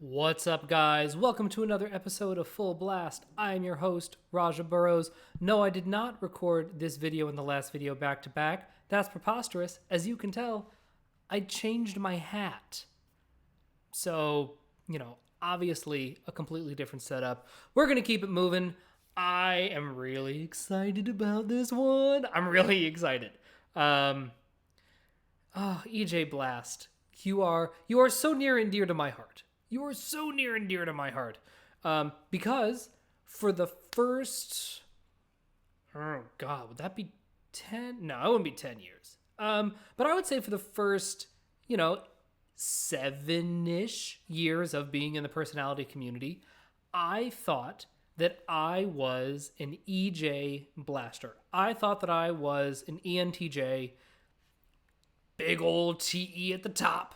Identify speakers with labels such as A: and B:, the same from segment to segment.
A: What's up, guys? Welcome to another episode of Full Blast. I am your host, Raja Burrows. No, I did not record this video and the last video back to back. That's preposterous. As you can tell, I changed my hat. So, obviously a completely different setup. We're going to keep it moving. I am really excited about this one. I'm really excited. EJ Blast, you are so near and dear to my heart. You are so near and dear to my heart. Because for the first, oh God, would that be 10? No, it wouldn't be 10 years. But I would say for the first, 7-ish years of being in the personality community, I thought that I was an EJ blaster. I thought that I was an ENTJ, big old TE at the top.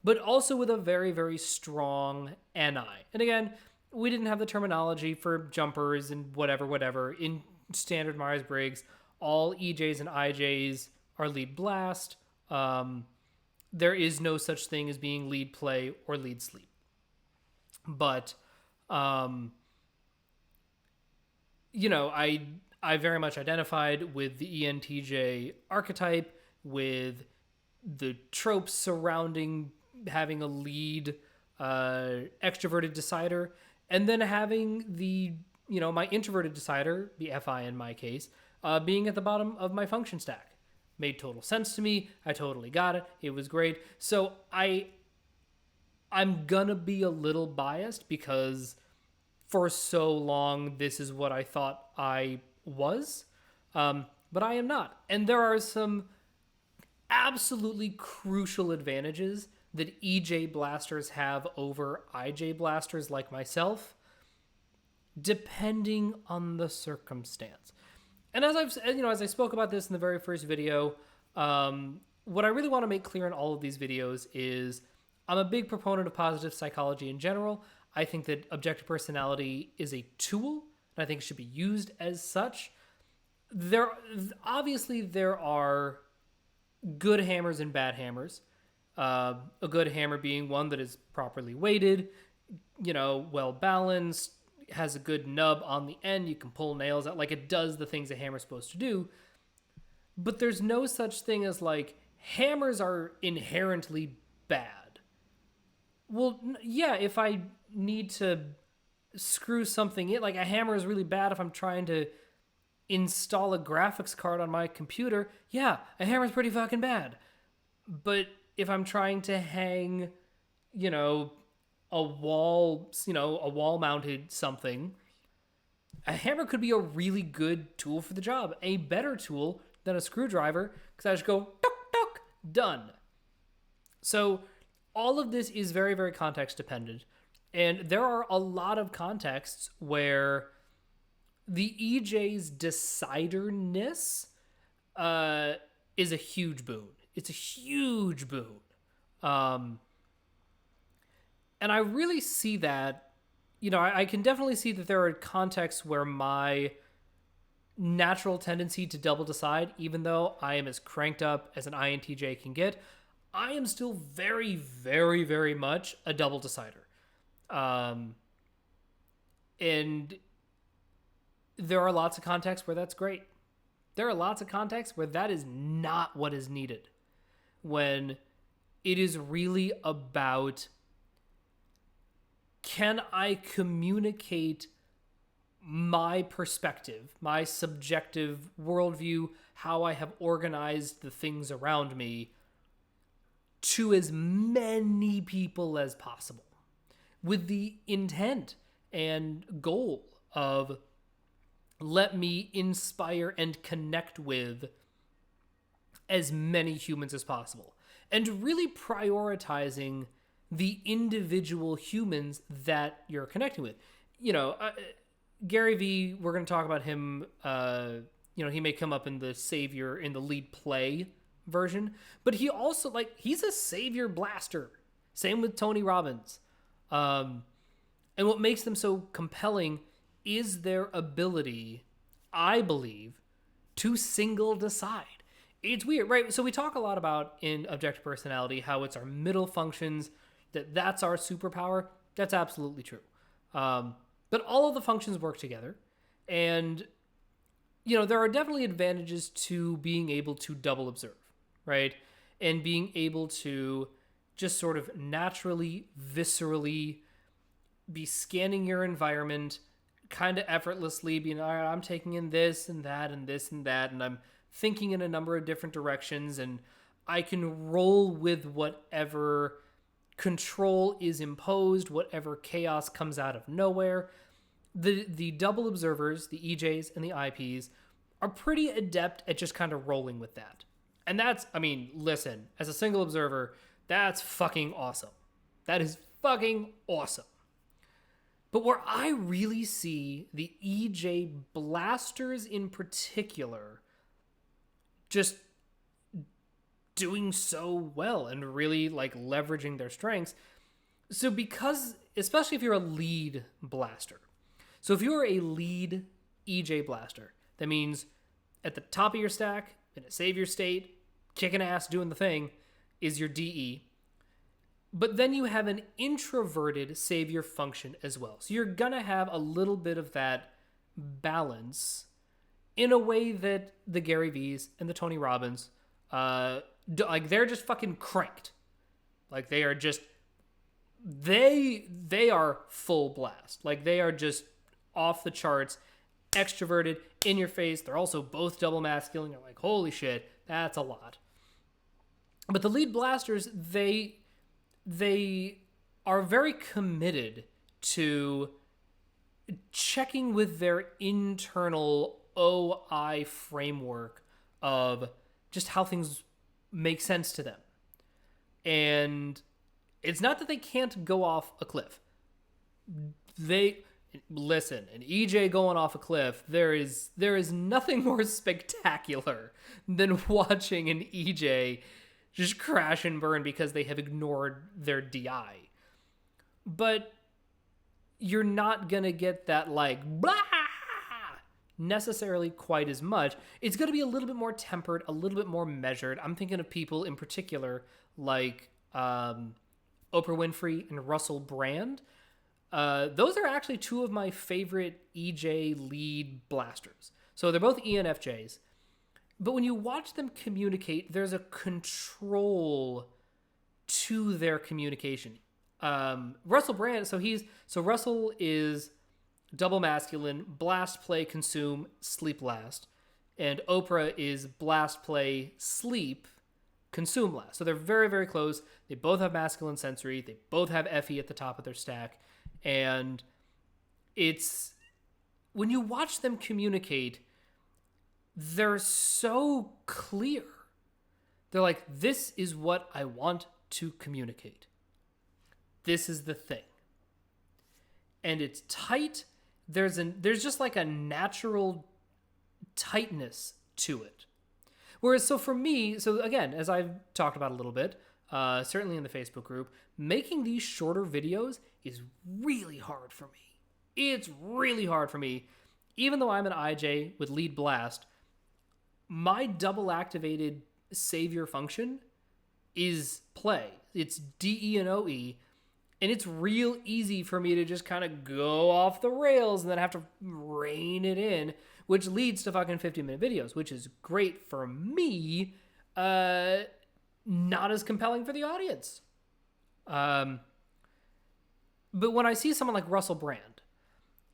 A: But also with a very, very strong NI. And again, we didn't have the terminology for jumpers and whatever. In standard Myers-Briggs, all EJs and IJs are lead blast. There is no such thing as being lead play or lead sleep. But, I very much identified with the ENTJ archetype, with the tropes surrounding having a lead extroverted decider, and then having the my introverted decider, the FI in my case, being at the bottom of my function stack. Made total sense to me. I totally got it. It was great. So I'm gonna be a little biased because for so long this is what I thought I was, but I am not. And there are some absolutely crucial advantages that EJ blasters have over IJ blasters like myself, depending on the circumstance. And as I spoke about this in the very first video, what I really want to make clear in all of these videos is I'm a big proponent of positive psychology in general. I think that objective personality is a tool, and I think it should be used as such. There are good hammers and bad hammers. A good hammer being one that is properly weighted, well balanced, has a good nub on the end. You can pull nails out, like it does the things a hammer's supposed to do. But there's no such thing as like hammers are inherently bad. Well, yeah, if I need to screw something in, like a hammer is really bad if I'm trying to install a graphics card on my computer. Yeah, a hammer's pretty fucking bad. But if I'm trying to hang, a wall mounted something, a hammer could be a really good tool for the job. A better tool than a screwdriver, because I just go, tuk, tuk, done. So all of this is very, very context dependent. And there are a lot of contexts where the EJ's deciderness is a huge boon. It's a huge boon. And I really see that, I can definitely see that there are contexts where my natural tendency to double decide, even though I am as cranked up as an INTJ can get, I am still very, very, very much a double decider. And there are lots of contexts where that's great. There are lots of contexts where that is not what is needed. When it is really about, can I communicate my perspective, my subjective worldview, how I have organized the things around me to as many people as possible, with the intent and goal of let me inspire and connect with as many humans as possible, and really prioritizing the individual humans that you're connecting with. Garyvee, we're going to talk about him. He may come up in the savior, in the lead play version, but he also, he's a savior blaster. Same with Tony Robbins. And what makes them so compelling is their ability, I believe, to single decide. It's weird, right? So we talk a lot about in objective personality how it's our middle functions, that's our superpower, that's absolutely true. But all of the functions work together. And, there are definitely advantages to being able to double observe, right? And being able to just sort of naturally, viscerally be scanning your environment kind of effortlessly, being, all right, I'm taking in this and that and this and that, and I'm thinking in a number of different directions, and I can roll with whatever control is imposed, whatever chaos comes out of nowhere. The double observers, the EJs and the IPs, are pretty adept at just kind of rolling with that. And that's, listen, as a single observer, that's fucking awesome. That is fucking awesome. But where I really see the EJ blasters in particular just doing so well and really like leveraging their strengths. So because, especially if you're a lead blaster. So if you're a lead EJ blaster, that means at the top of your stack, in a savior state, kicking ass, doing the thing, is your DE. But then you have an introverted savior function as well. So you're going to have a little bit of that balance in a way that the Garyvees and the Tony Robbins, they're just fucking cranked. Like they are just, they are full blast. Like they are just off the charts, extroverted, in your face. They're also both double masculine. You're like, holy shit, that's a lot. But the lead blasters, they are very committed to checking with their internal OI framework of just how things make sense to them. And it's not that they can't go off a cliff. Listen, an EJ going off a cliff, there is nothing more spectacular than watching an EJ just crash and burn because they have ignored their DI. But you're not going to get that like, blah, necessarily quite as much. It's going to be a little bit more tempered, a little bit more measured. I'm thinking of people in particular like Oprah Winfrey and Russell Brand. Those are actually two of my favorite EJ lead blasters. So they're both ENFJs. But when you watch them communicate, there's a control to their communication. Russell Brand, so Russell is double masculine, blast, play, consume, sleep, last. And Oprah is blast, play, sleep, consume, last. So they're very, very close. They both have masculine sensory. They both have FE at the top of their stack. And it's, when you watch them communicate, they're so clear. They're like, this is what I want to communicate. This is the thing. And it's tight. There's just like a natural tightness to it. Whereas, so for me, so again, as I've talked about a little bit, certainly in the Facebook group, making these shorter videos is really hard for me. It's really hard for me. Even though I'm an IJ with lead blast, my double activated savior function is play. It's DE and OE. And it's real easy for me to just kind of go off the rails and then have to rein it in, which leads to fucking 50-minute videos, which is great for me, not as compelling for the audience. But when I see someone like Russell Brand,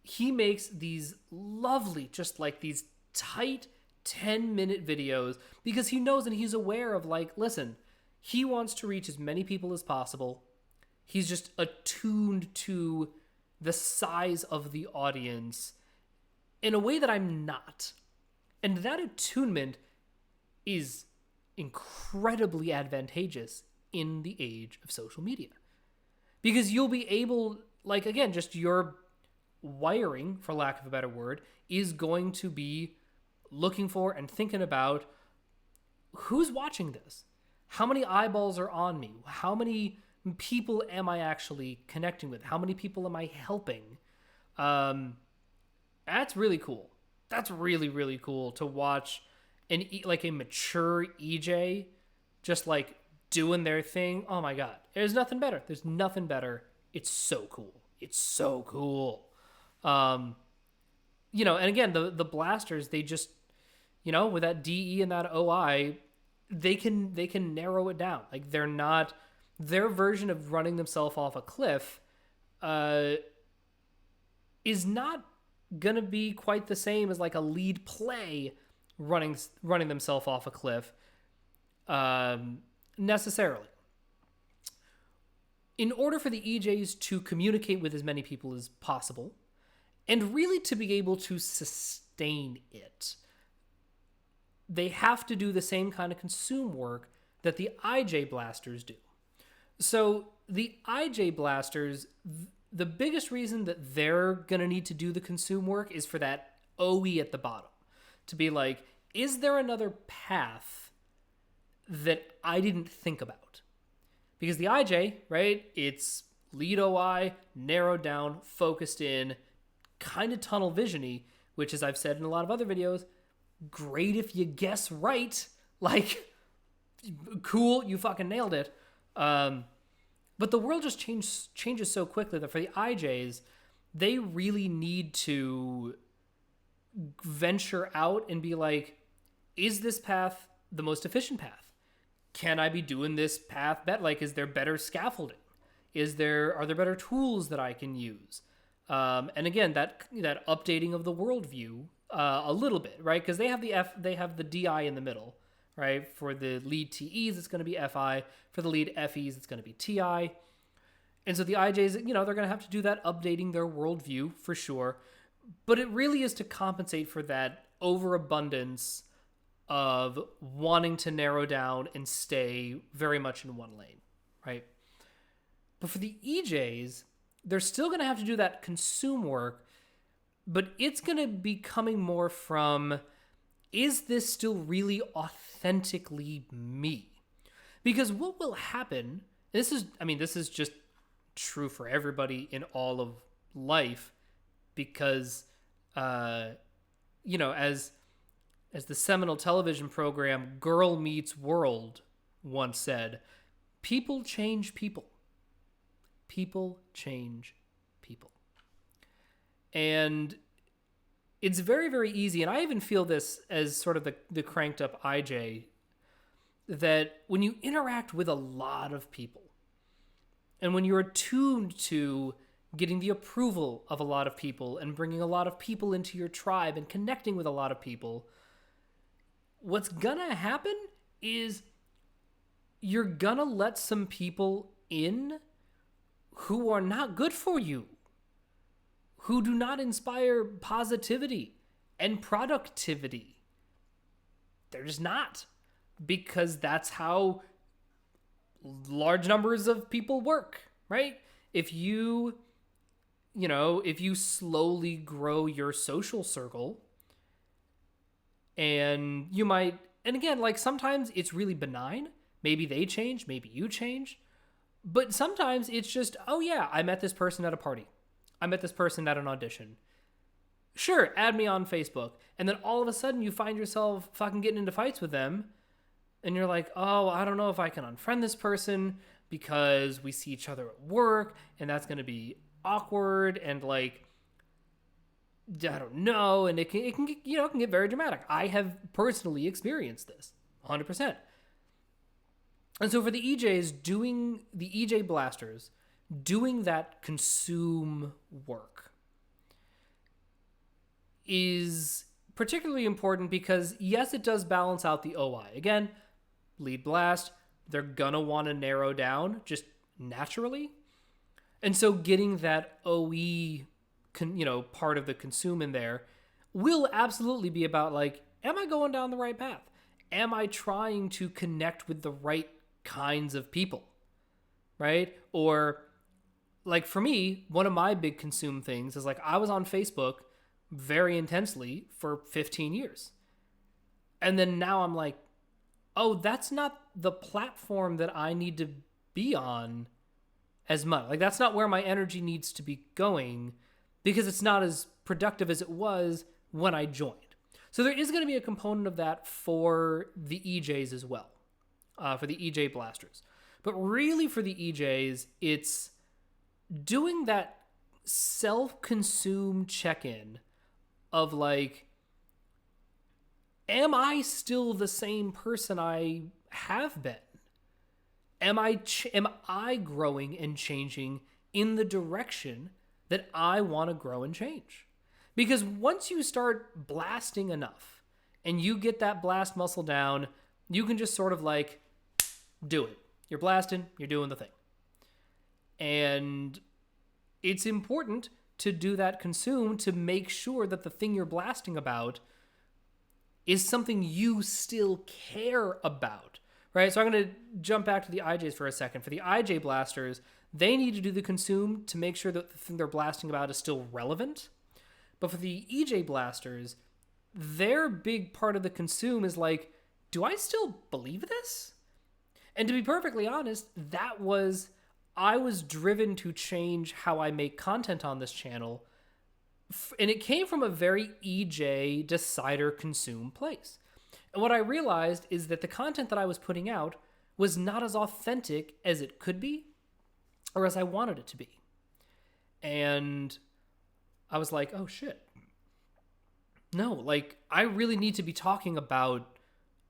A: he makes these lovely, just like these tight 10-minute videos because he knows and he's aware of like, listen, he wants to reach as many people as possible. He's just attuned to the size of the audience in a way that I'm not. And that attunement is incredibly advantageous in the age of social media. Because you'll be able, like, again, just your wiring, for lack of a better word, is going to be looking for and thinking about who's watching this? How many eyeballs are on me? How many people am I actually connecting with? How many people am I helping? That's really cool. That's really, really cool to watch like a mature EJ just like doing their thing. Oh my God. There's nothing better. There's nothing better. It's so cool. It's so cool. You know, and again, the blasters, they just, you know, with that DE and that OI, they can narrow it down. Like, they're not, their version of running themselves off a cliff is not gonna be quite the same as like a lead play running themselves off a cliff necessarily. In order for the EJs to communicate with as many people as possible, and really to be able to sustain it, they have to do the same kind of consume work that the IJ blasters do. So the IJ blasters, the biggest reason that they're going to need to do the consume work is for that OE at the bottom. To be like, is there another path that I didn't think about? Because the IJ, right, it's lead OI, narrowed down, focused in, kind of tunnel vision-y, which, as I've said in a lot of other videos, great if you guess right. Like, cool, you fucking nailed it. But the world just changes so quickly that for the IJs, they really need to venture out and be like, is this path the most efficient path? Can I be doing this path better? Like, is there better scaffolding? Are there better tools that I can use? And again, that updating of the worldview a little bit, right? Because they have the DI in the middle, right? For the lead TEs, it's going to be FI. For the lead FEs, it's going to be TI. And so the IJs, you know, they're going to have to do that updating their worldview for sure. But it really is to compensate for that overabundance of wanting to narrow down and stay very much in one lane, right? But for the EJs, they're still going to have to do that consume work, but it's going to be coming more from, is this still really authentically me? Because what will happen, this is just true for everybody in all of life, because, you know, as the seminal television program Girl Meets World once said, people change people. People change people. And it's very, very easy, and I even feel this as sort of the cranked up IJ, that when you interact with a lot of people, and when you're attuned to getting the approval of a lot of people and bringing a lot of people into your tribe and connecting with a lot of people, what's gonna happen is you're gonna let some people in who are not good for you, who do not inspire positivity and productivity. They're just not, because that's how large numbers of people work, right? If you slowly grow your social circle, and you might, and again, like, sometimes it's really benign. Maybe they change, maybe you change. But sometimes it's just, oh yeah, I met this person at a party. I met this person at an audition. Sure, add me on Facebook. And then all of a sudden you find yourself fucking getting into fights with them. And you're like, oh, I don't know if I can unfriend this person because we see each other at work and that's going to be awkward. And like, I don't know. And it can get very dramatic. I have personally experienced this 100%. And so for the EJs, doing the EJ blasters, doing that consume work is particularly important because, yes, it does balance out the OI. Again, lead blast, they're going to want to narrow down just naturally. And so getting that OE, part of the consume in there will absolutely be about, like, am I going down the right path? Am I trying to connect with the right kinds of people, right? Or, like, for me, one of my big consume things is, like, I was on Facebook very intensely for 15 years. And then now I'm like, oh, that's not the platform that I need to be on as much. Like, that's not where my energy needs to be going because it's not as productive as it was when I joined. So there is going to be a component of that for the EJs as well. for the EJ blasters. But really for the EJs, it's doing that self-consumed check-in of like, am I still the same person I have been? Am I growing and changing in the direction that I want to grow and change? Because once you start blasting enough and you get that blast muscle down, you can just sort of like do it. You're blasting, you're doing the thing. And it's important to do that consume to make sure that the thing you're blasting about is something you still care about, right? So I'm going to jump back to the IJs for a second. For the IJ blasters, they need to do the consume to make sure that the thing they're blasting about is still relevant. But for the EJ blasters, their big part of the consume is like, do I still believe this? And to be perfectly honest, I was driven to change how I make content on this channel. And it came from a very EJ decider consume place. And what I realized is that the content that I was putting out was not as authentic as it could be or as I wanted it to be. And I was like, oh shit. No, like I really need to be talking about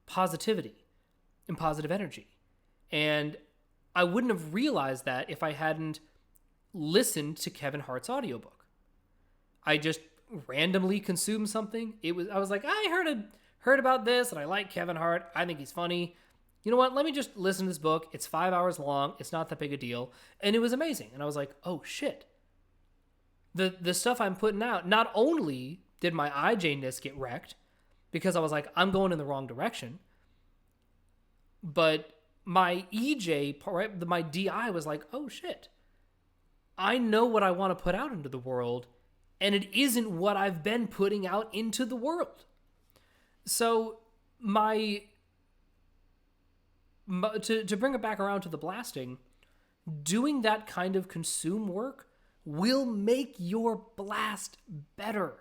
A: positivity and positive energy. And I wouldn't have realized that if I hadn't listened to Kevin Hart's audiobook. I just randomly consumed something. I was like, I heard about this and I like Kevin Hart. I think he's funny. You know what? Let me just listen to this book. It's 5 hours long. It's not that big a deal. And it was amazing. And I was like, oh shit. The stuff I'm putting out, not only did my IJ-ness get wrecked because I was like, I'm going in the wrong direction, but my EJ part, right, my DI was like, oh shit. I know what I want to put out into the world, and it isn't what I've been putting out into the world. So to bring it back around to the blasting, doing that kind of consume work will make your blast better.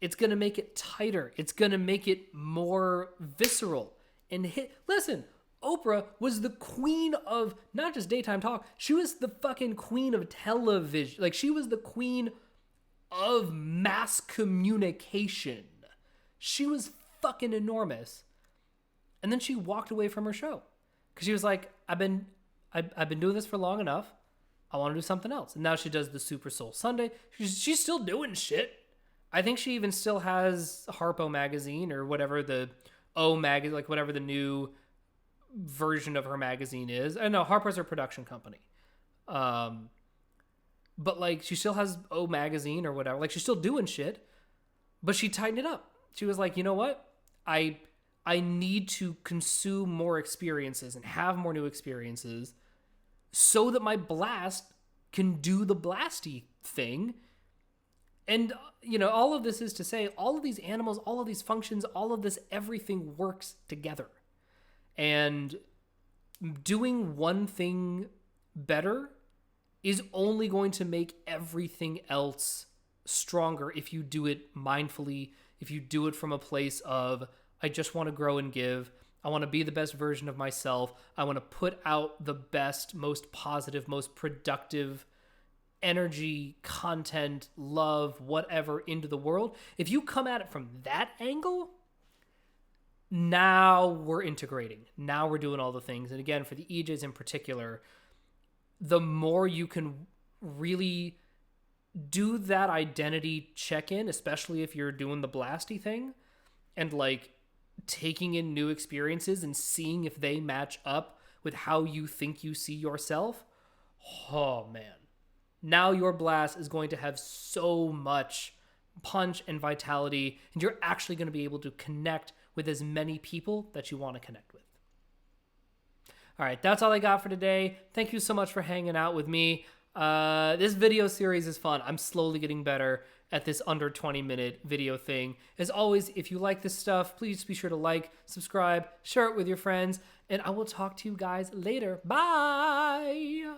A: It's going to make it tighter. It's going to make it more visceral and hit. Listen, Oprah was the queen of not just daytime talk. She was the fucking queen of television. Like, she was the queen of mass communication. She was fucking enormous. And then she walked away from her show because she was like, I've been doing this for long enough. I want to do something else. And now she does the Super Soul Sunday. She's still doing shit. I think she even still has Harpo magazine or whatever the O magazine, like whatever the new version of her magazine is. I know Harper's her production company. But like she still has O magazine or whatever. Like she's still doing shit, but she tightened it up. She was like, you know what? I need to consume more experiences and have more new experiences so that my blast can do the blasty thing. And, you know, all of this is to say, all of these animals, all of these functions, all of this, everything works together. And doing one thing better is only going to make everything else stronger if you do it mindfully, if you do it from a place of, I just want to grow and give. I want to be the best version of myself. I want to put out the best, most positive, most productive energy, content, love, whatever into the world. If you come at it from that angle, now we're integrating. Now we're doing all the things. And again, for the EJs in particular, the more you can really do that identity check-in, especially if you're doing the blasty thing and like taking in new experiences and seeing if they match up with how you think you see yourself. Oh man. Now your blast is going to have so much punch and vitality, and you're actually going to be able to connect with as many people that you want to connect with. All right, that's all I got for today. Thank you so much for hanging out with me. This video series is fun. I'm slowly getting better at this under 20-minute video thing. As always, if you like this stuff, please be sure to like, subscribe, share it with your friends, and I will talk to you guys later. Bye!